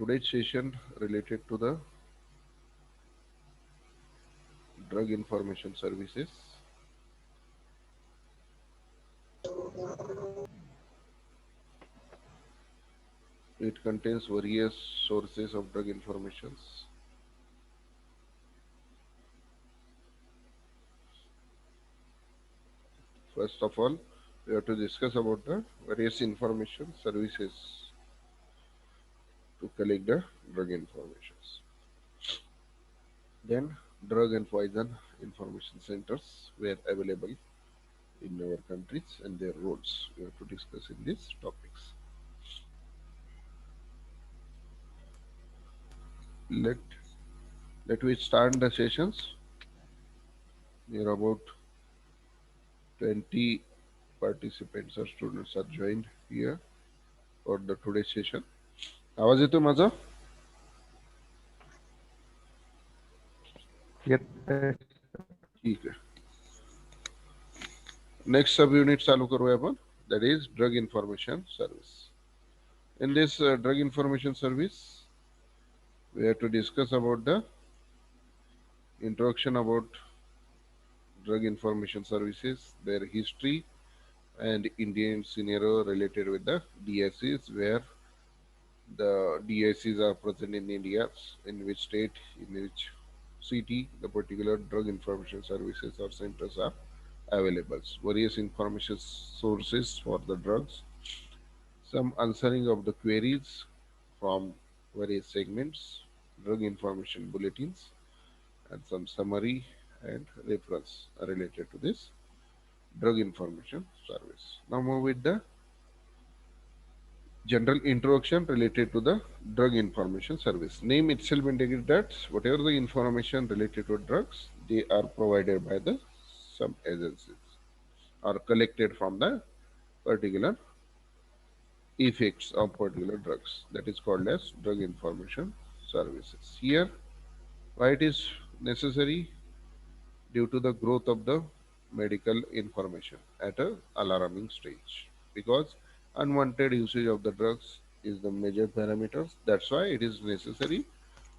today's session related to the drug information services. It contains various sources of drug informations. First of all, we have to discuss about the various information services to collect the drug informations. Then, drug and poison information centers were available in our countries and their roles. We have to discuss in these topics. Let let we start the sessions. Near about 20 participants or students are joined here for the today's session. आवाज येतो माझा? येतंय. ठीक आहे. Next sub unit चालू करूया आपण. That is drug information service. In this drug information service, we have to discuss about the introduction about drug information services, their history, and Indian scenario related with the DSCs, where the DSCs are present in India, in which state, in which city, the particular drug information services or centers are available. Various information sources for the drugs, some answering of the queries from various segments, drug information bulletins, and some summary and reference related to this drug information service. Now move with the general introduction related to the drug information service. Name itself indicates that whatever the information related to drugs, they are provided by the some agencies or collected from the particular effects of particular drugs. That is called as drug information services. Here, why it is necessary? Due to the growth of the medical information at a alarming stage, because unwanted usage of the drugs is the major parameters. That's why it is necessary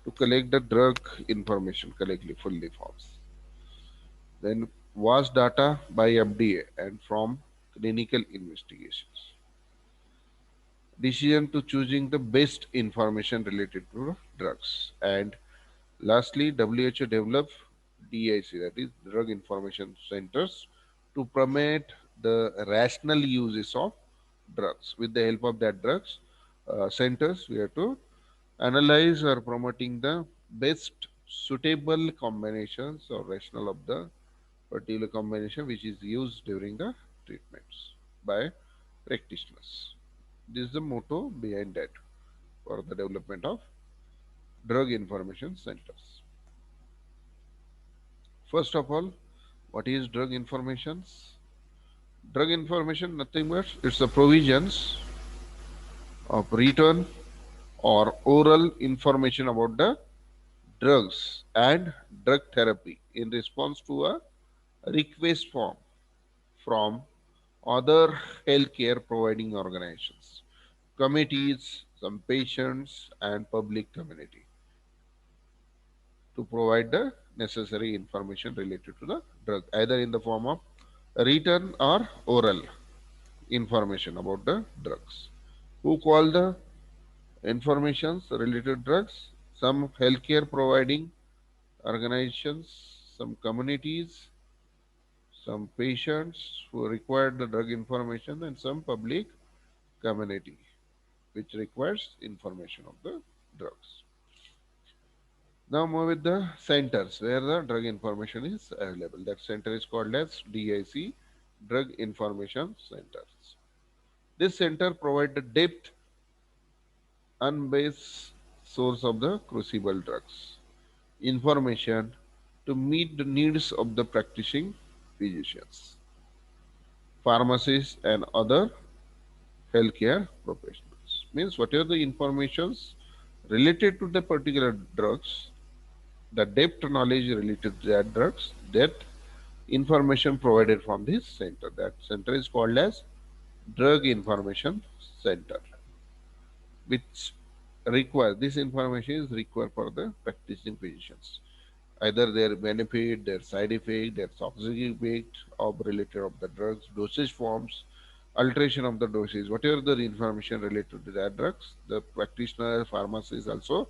to collect the drug information correctly, fully forms. Then vast data by FDA and from clinical investigations. Decision to choosing the best information related to drugs. And lastly, WHO developed DIC, that is Drug Information Centers, to promote the rational uses of drugs. With the help of that drugs centers, we have to analyze or promoting the best suitable combinations or rational of the particular combination which is used during the treatments by practitioners. This is the motto behind that for the development of drug information centers. First of all, what is drug informations? Drug information, nothing but it's the provisions of written or oral information about the drugs and drug therapy in response to a request form from other healthcare providing organizations, committees, some patients, and public community to provide the necessary information related to the drug, either in the form of written or oral information about the drugs. Who call the informations related drugs? Some healthcare providing organizations, some communities, some patients who require the drug information, and some public community which requires information of the drugs. Now move with the centers where the drug information is available. That center is called as DIC, Drug Information Centers. This center provides the depth unbiased source of the crucible drugs information to meet the needs of the practicing physicians, pharmacists, and other healthcare professionals. Means whatever the informations related to the particular drugs, the depth knowledge related to that drugs, that information provided from this center. That center is called as Drug Information Center, which required. This information is required for the practicing physicians. Either their benefit, their side effect, their toxic effect, or related of the drugs, dosage forms, alteration of the dosage, whatever the information related to that drugs, the practitioner, pharmacists also,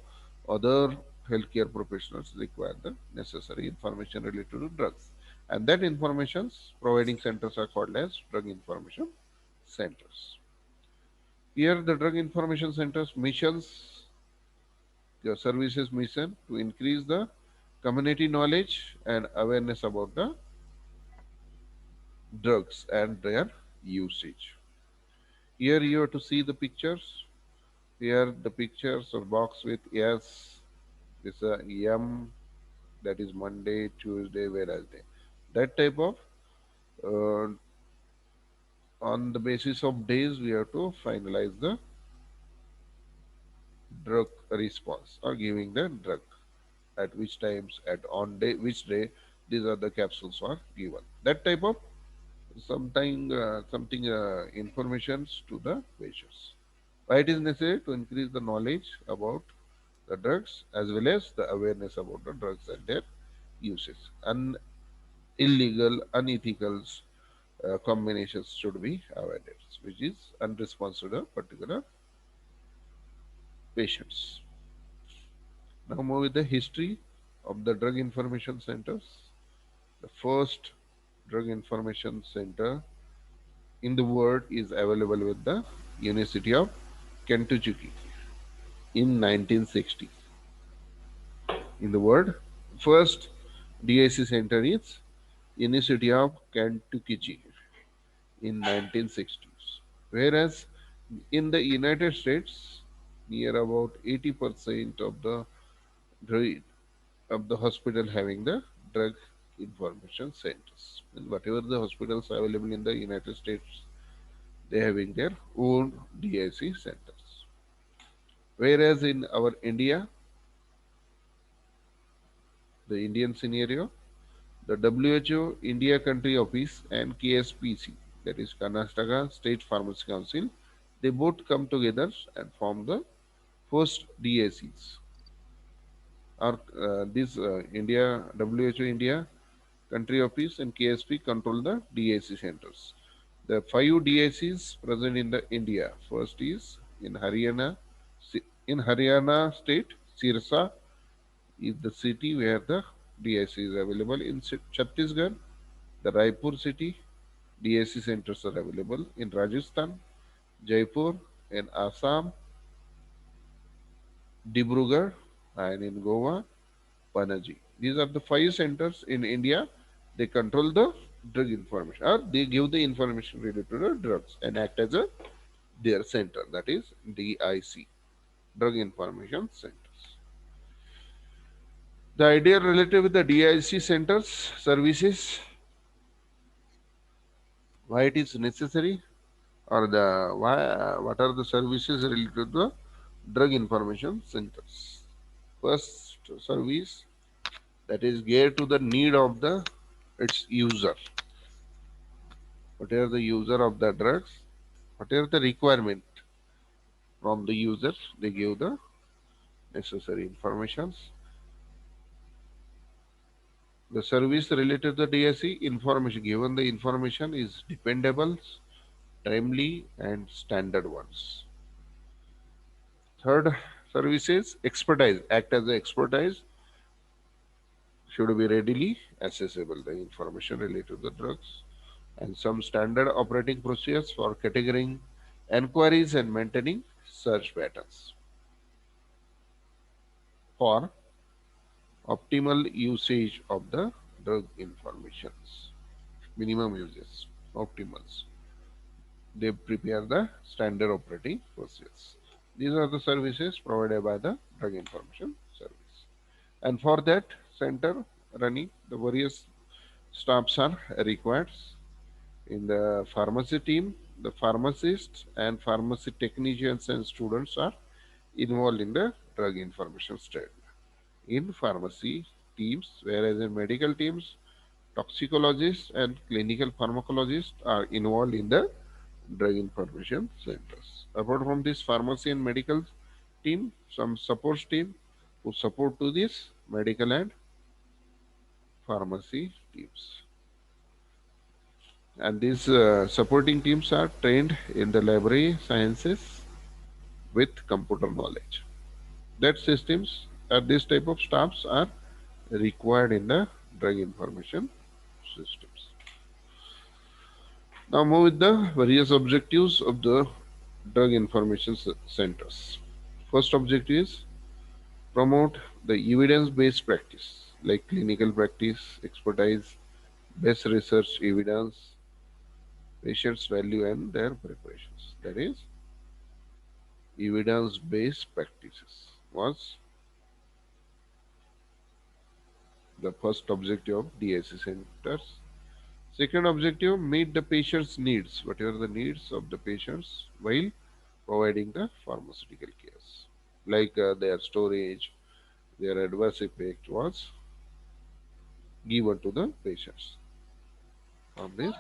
other healthcare professionals require the necessary information related to drugs. And that informations providing centers are called as drug information centers. Here the drug information centers missions, the services mission to increase the community knowledge and awareness about the drugs and their usage. Here you have to see the pictures. Here the pictures of box with S, this M, that is Monday, Tuesday, Wednesday. That type of uh, on the basis of days we have to finalize the drug response or giving the drug at which times at on day which day these are the capsules are given. That type of something informations to the patients. Why it is necessary to increase the knowledge about the drugs as well as the awareness about the drugs and their uses. And illegal, unethical combinations should be avoided, which is unresponsive to particular patients. Now move with the history of the drug information centers. The first drug information center in the world is available with the University of Kentucky in 1960. In the world, first DIC center is University of Kentucky in 1960s. Whereas in the United States, near about 80% of the hospital having the drug information centers. And whatever the hospitals are available in the United States, they having their own DIC centers. Whereas in our India, the Indian scenario, the WHO India Country Office and KSPC, that is Karnataka State Pharmacy Council, they both come together and form the first DACs. Or this India WHO India Country Office and KSP control the DAC centers. The five DACs present in the India. First is in Haryana. In Haryana state, Sirsa is the city where the DAC is available. In Chhattisgarh, the Raipur city, DAC centers are available. In Rajasthan, Jaipur, in Assam, Dibrugarh, and in Goa, Panaji. These are the five centers in India. They control the drug information, or they give the information related to the drugs and act as a their center. That is DIC, Drug Information Centers. The idea related with the DIC centers services, why it is necessary, or the why what are the services related to the drug information centers. First service, that is geared to the need of the its user. Whatever the user of the drugs, whatever the requirement from the user, they give the necessary informations. The service related to the DSE information, given the information is dependable, timely, and standard ones. Third, services expertise, act as the expertise, should be readily accessible. The information related to the drugs and some standard operating procedures for categorizing enquiries and maintaining search patterns for optimal usage of the drug informations. Minimum uses, optimals. They prepare the standard operating procedures. These are the services provided by the drug information service. And for that center running, the various staffs are required. In the pharmacy team, the pharmacists and pharmacy technicians and students are involved in the drug information study. In pharmacy teams, whereas in medical teams, toxicologists and clinical pharmacologists are involved in the drug information centers. Apart from this, pharmacy and medical team, some support team who support to this medical and pharmacy teams. And these supporting teams are trained in the library sciences with computer knowledge. That systems or this type of staffs are required in the drug information systems. Now move with the various objectives of the drug information centers. First objective is promote the evidence-based practice like clinical practice, expertise, best research evidence, patients' value and their preparations. That is evidence-based practices was the first objective of DIC centers. Second objective, meet the patient's needs. What are the needs of the patients while providing the pharmaceutical cares, like their storage, their adverse effect was given to the patients on this.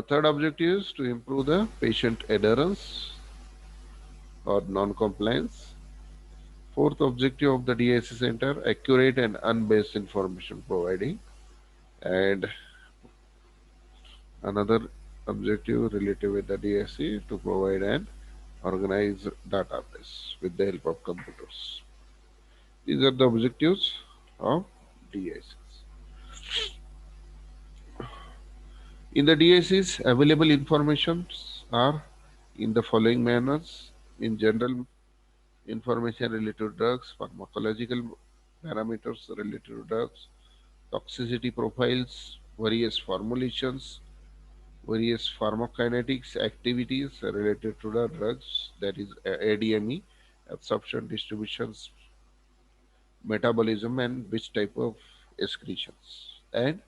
Third objective is to improve the patient adherence or non-compliance. Fourth objective of the DIC center, accurate and unbiased information providing. And another objective related with the DIC to provide an organized database with the help of computers. These are the objectives of DICs. In the DICs, available informations are in the following manners. In general, information related to drugs, pharmacological parameters related to drugs, toxicity profiles, various formulations, various pharmacokinetics activities related to the drugs, that is ADME, absorption, distributions, metabolism, and which type of excretions, and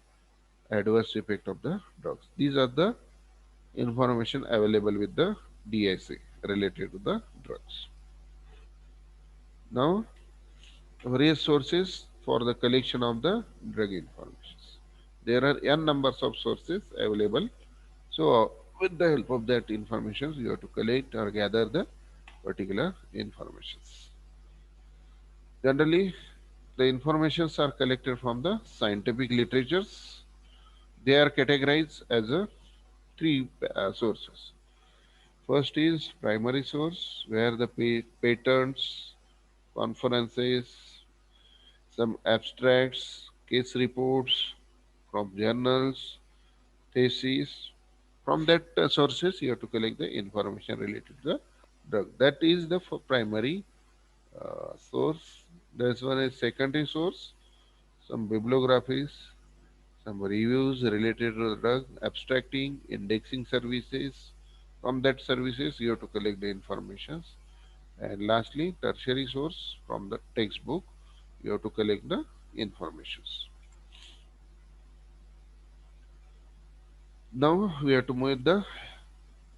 adverse effect of the drugs. These are the information available with the DIC related to the drugs. Now, various sources for the collection of the drug information. There are n numbers of sources available. So, with the help of that information, you have to collect or gather the particular informations. Generally, the informations are collected from the scientific literatures. They are categorized as a three sources. First is primary source, where the patents, conferences, some abstracts, case reports from journals, theses. From that sources, you have to collect the information related to the drug. That is the primary source. This one is secondary source, some bibliographies, some reviews related to the drug, abstracting, indexing services. From that services, you have to collect the information. And lastly, tertiary source from the textbook, you have to collect the informations. Now we have to move the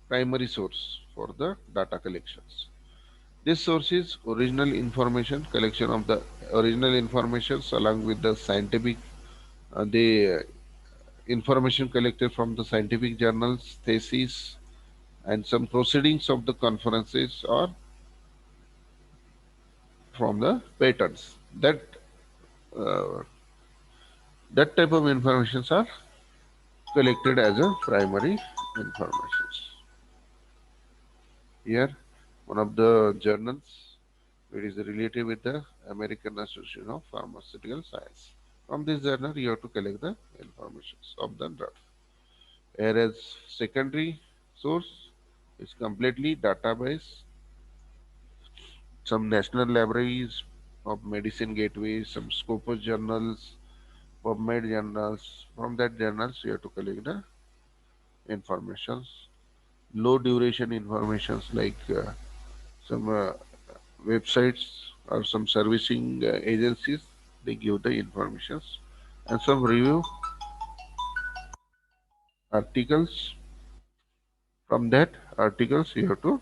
primary source for the data collections. This source is original information, collection of the original informations along with the scientific, the information collected from the scientific journals, theses, and some proceedings of the conferences or from the patents. Uh, that type of informations are collected as a primary information. Here, one of the journals, it is related with the American Association of Pharmaceutical Science. From this journal, you have to collect the information of the drug. Whereas secondary source is completely database, some national libraries of medicine gateways, some Scopus journals, PubMed journals. From that journals, you have to collect the informations. Low duration informations like some websites or some servicing agencies, they give the informations, and some review articles. From that articles, you have to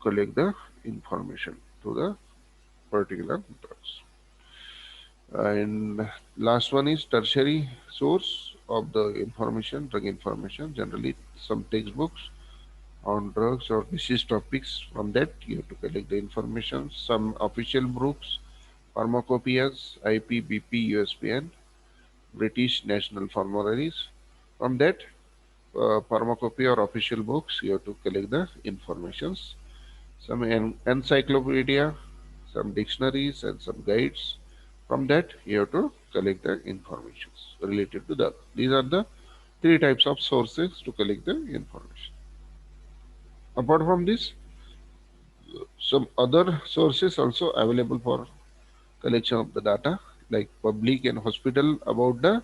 collect the information to the particular drugs. And last one is tertiary source of the information, drug information, generally some textbooks on drugs or disease topics. From that, you have to collect the information. Some official books, pharmacopoeias, IP, BP, USPN, British National Formularies. From that, pharmacopoeia or official books, you have to collect the informations. Some encyclopedia, some dictionaries, and some guides. From that, you have to collect the informations related to that. These are the three types of sources to collect the information. Apart from this, some other sources also available for collection of the data, like public and hospital about the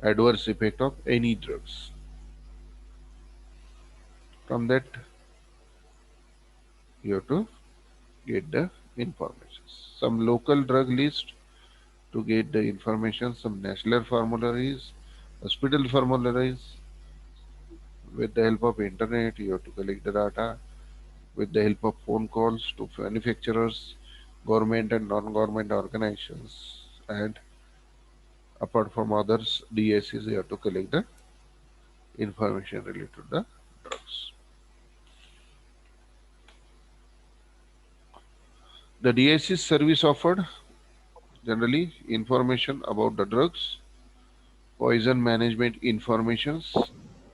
adverse effect of any drugs. From that, you have to get the information. Some local drug list to get the information, some national formularies, hospital formularies. With the help of internet, you have to collect the data. With the help of phone calls to manufacturers, government and non-government organizations, and apart from others, DACs, you have to collect the information related to the drugs. The DAC service offered generally information about the drugs, poison management informations,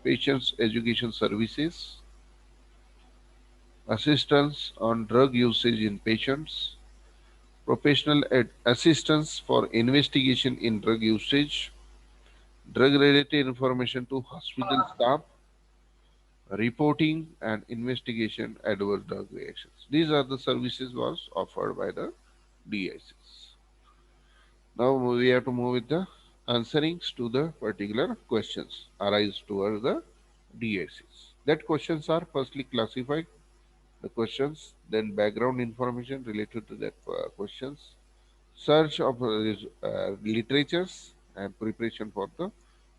patients education services, assistance on drug usage in patients, professional assistance for investigation in drug usage, drug related information to hospital staff, reporting and investigation adverse drug reactions. These are the services was offered by the DICs. Now we have to move with the answerings to the particular questions arise towards the DICs. That questions are firstly classified, the questions, then background information related to that questions, search of literatures, and preparation for the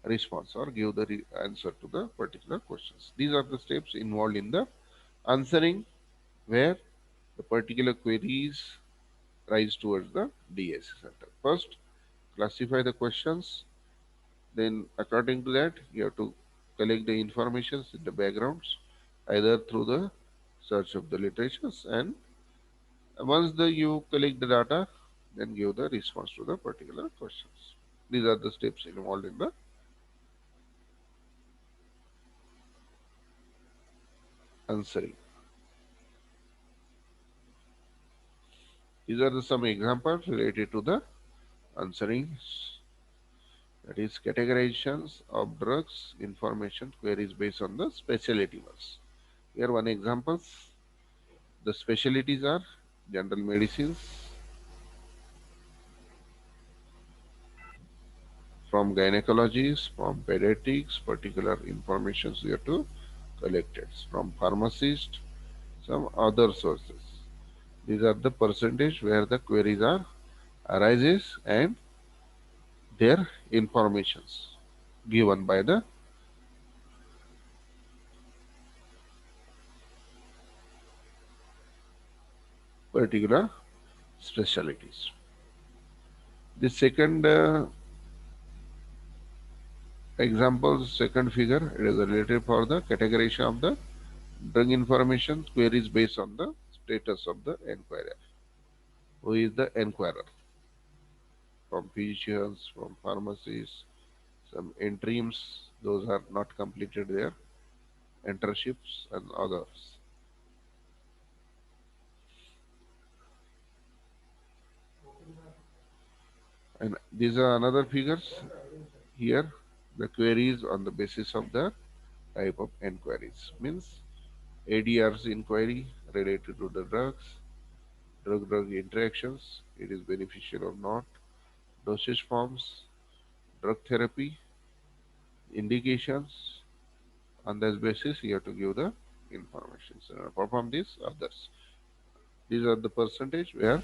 response or give the answer to the particular questions. These are the steps involved in the answering where the particular queries rise towards the DAC center. First, classify the questions. Then, according to that, you have to collect the informations in the backgrounds, either through the search of the literatures, and once you collect the data, then give the response to the particular questions. These are the steps involved in the answering. These are some examples related to the answering. That is categorizations of drugs information queries based on the specialty ones. Here one examples. The specialties are general medicines, from gynecologies, from pediatrics, particular information we have to collect it. From pharmacist, some other sources. These are the percentage where the queries are arises and their informations given by the particular specialties. The second example, second figure, it is related for the categorization of the drug information queries based on the status of the enquirer. Who is the enquirer? From physicians, from pharmacies, some interims, those are not completed there, internships and others. And these are another figures here. The queries on the basis of the type of enquiries means ADR's inquiry related to the drugs, drug-drug interactions, it is beneficial or not, dosage forms, drug therapy, indications. On this basis, you have to give the information. So apart from this, others. These are the percentage where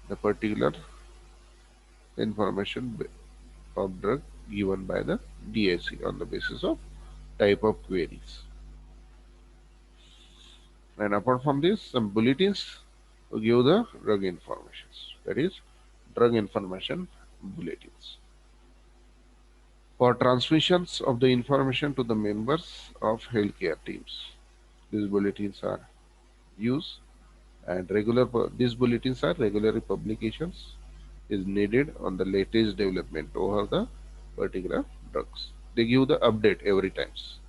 the particular information of drug given by the DAC on the basis of type of queries. And apart from this, some bulletins to give the drug informations. That is, drug information bulletins. for transmissions of the information to the members of healthcare teams. These bulletins are used and these bulletins are regular publications is needed on the latest development over the particular drugs. They give the update every times.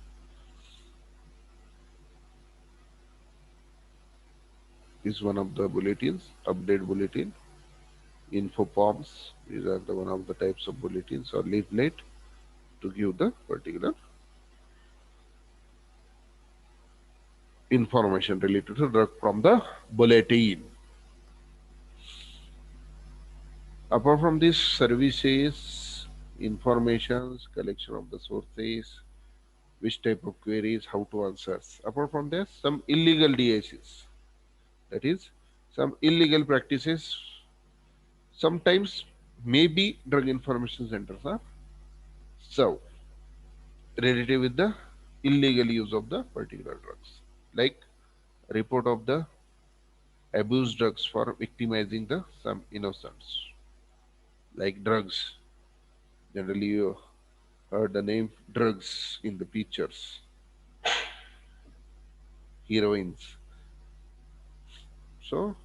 Is one of the bulletins, update bulletin, info forms. These are the one of the types of bulletins or leaflet to give the particular information related to drug from the bulletin. Apart from these services, informations, collection of the sources, which type of queries, how to answer. Apart from this, some illegal DICs, that is, some illegal practices. Sometimes maybe drug information centers are served related with the illegal use of the particular drugs, like report of the abused drugs for victimizing the some innocents, like drugs. Generally, you heard the name drugs in the pictures, heroines. So,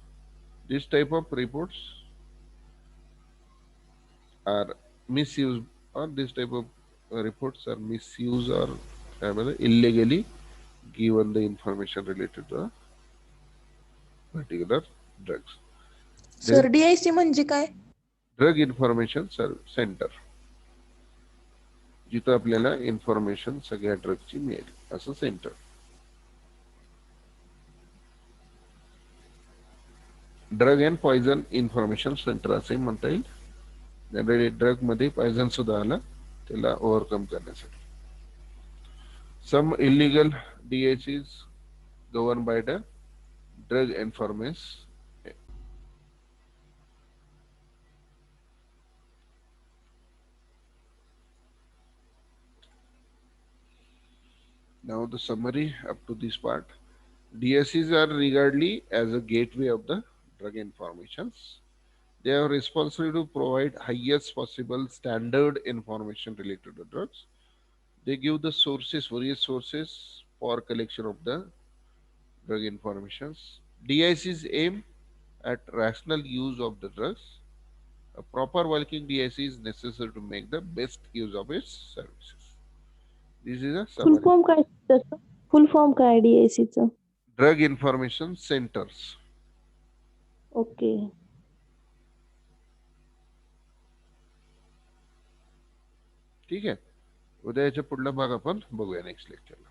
this type of reports are misused, or this type of reports are misused or illegally given the information related to particular drugs. There sir DIC म्हणजे काय? Drug information centre, जिथं आपल्याला information सगळ्या ड्रगची मिळेल असं centre. Drug and poison information centre असे म्हणता येईल. जनरली ड्रग मध्ये पॉयझन सुद्धा आलं त्याला ओव्हरकम करण्यासाठी. सम illegal DHs governed by the drug information. Now the summary up to this part. DSCs are regarded as a gateway of the drug informations. They are responsible to provide highest possible standard information related to drugs. They give the sources, various sources for collection of the drug informations. DICs aim at rational use of the drugs. A proper working DIC is necessary to make the best use of its services. This is a full summary. Form काय त्याचं? Full form काय DIC चं? Drug information centers. Okay. ठीक आहे. उद्या याच्या पुढला भाग आपण बघूया नेक्स्ट लेक्चरला.